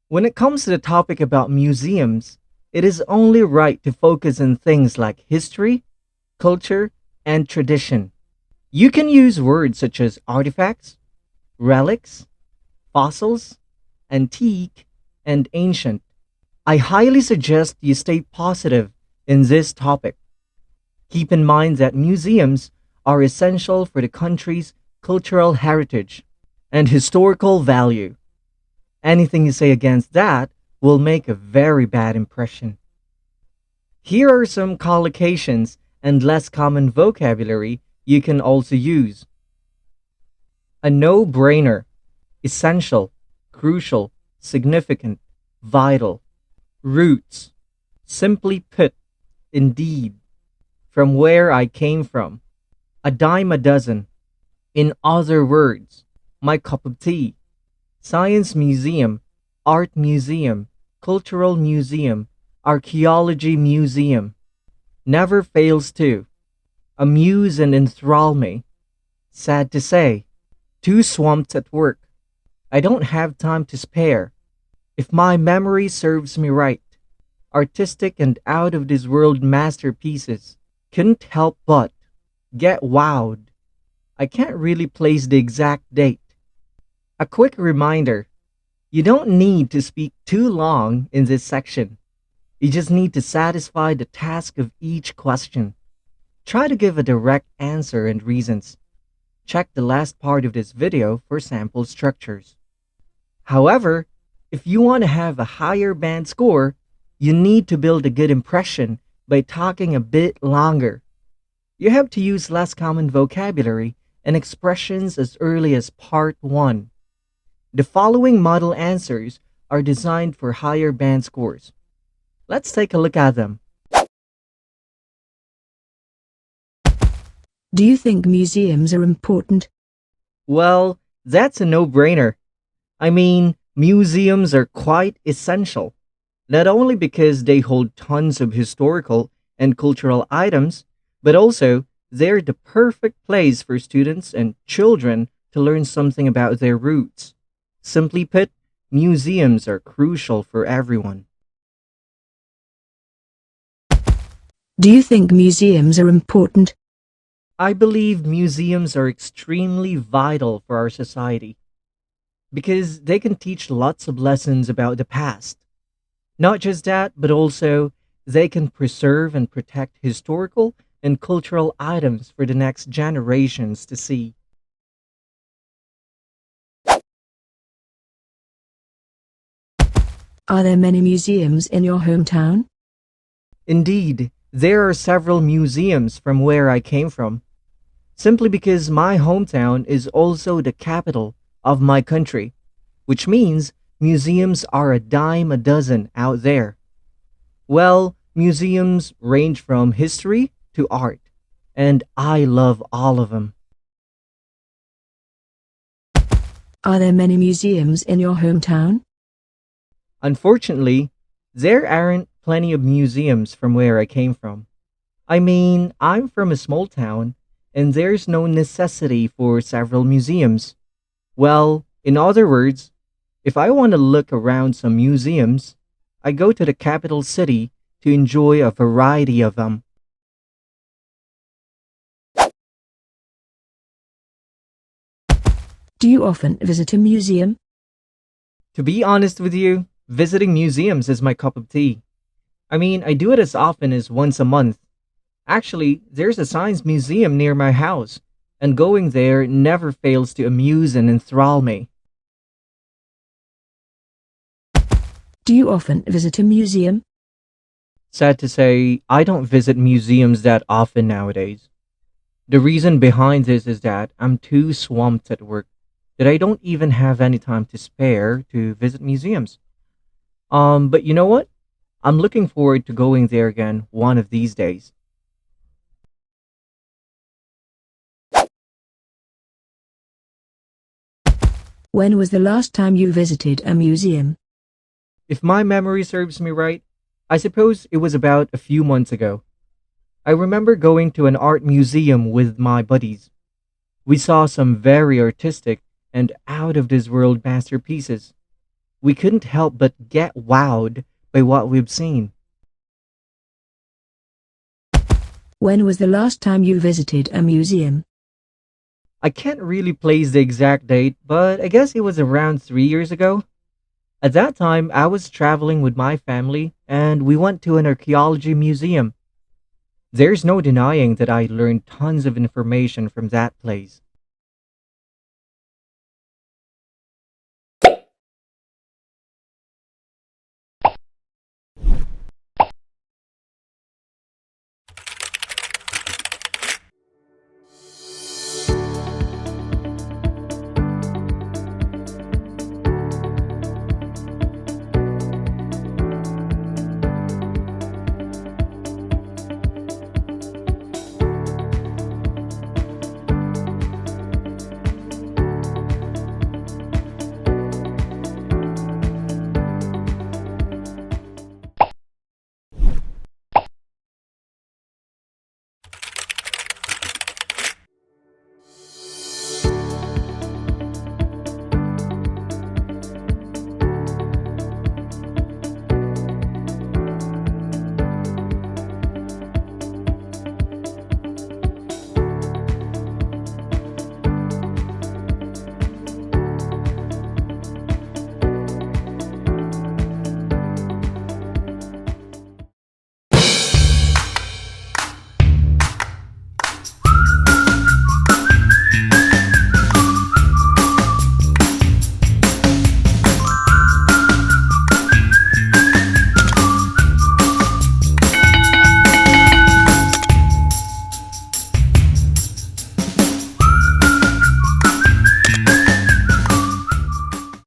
When it comes to the topic about museums, it is only right to focus on things like history, culture, and tradition. You can use words such as artifacts, relics, fossils, antique, and ancient. I highly suggest you stay positive in this topic. Keep in mind that museums are essential for the country's cultural heritage and historical value. Anything you say against that will make a very bad impression. Here are some collocations and less common vocabulary you can also use. A no brainer, essential, crucial, significant, vital. Roots, simply put, indeed, from where I came from. A dime a dozen. In other words, my cup of tea. Science museum, art museum, cultural museum, archaeology museum. Never fails to amuse and enthrall me. Sad to say, too swamped at work. I don't have time to spare. If my memory serves me right, artistic and out of this world masterpieces couldn't help but get wowed. I can't really place the exact date. A quick reminder, you don't need to speak too long in this section. You just need to satisfy the task of each question. Try to give a direct answer and reasons. Check the last part of this video for sample structures. However, if you want to have a higher band score, you need to build a good impression by talking a bit longer. You have to use less common vocabulary and expressions as early as part 1. The following model answers are designed for higher band scores. Let's take a look at them. Do you think museums are important? Well, that's a no-brainer. I mean, museums are quite essential, not only because they hold tons of historical and cultural items, but also they're the perfect place for students and children to learn something about their roots. Simply put, museums are crucial for everyone. Do you think museums are important? I believe museums are extremely vital for our society because they can teach lots of lessons about the past. Not just that, but also they can preserve and protect historical and cultural items for the next generations to see. Are there many museums in your hometown? Indeed, there are several museums from where I came from, simply because my hometown is also the capital of my country, which means museums are a dime a dozen out there. Well, museums range from history to art, and I love all of them. Are there many museums in your hometown? Unfortunately, there aren't plenty of museums from where I came from. I mean, I'm from a small town, and there's no necessity for several museums. Well, in other words, if I want to look around some museums, I go to the capital city to enjoy a variety of them. Do you often visit a museum? To be honest with you, visiting museums is my cup of tea. I mean, I do it as often as once a month. Actually, there's a science museum near my house, and going there never fails to amuse and enthrall me. Do you often visit a museum? Sad to say, I don't visit museums that often nowadays. The reason behind this is that I'm too swamped at work that I don't even have any time to spare to visit museums. But you know what? I'm looking forward to going there again one of these days. When was the last time you visited a museum? If my memory serves me right, I suppose it was about a few months ago. I remember going to an art museum with my buddies. We saw some very artistic and out of this world masterpieces. We couldn't help but get wowed by what we've seen. When was the last time you visited a museum? I can't really place the exact date, but I guess it was around 3 years ago. At that time, I was traveling with my family and we went to an archaeology museum. There's no denying that I learned tons of information from that place.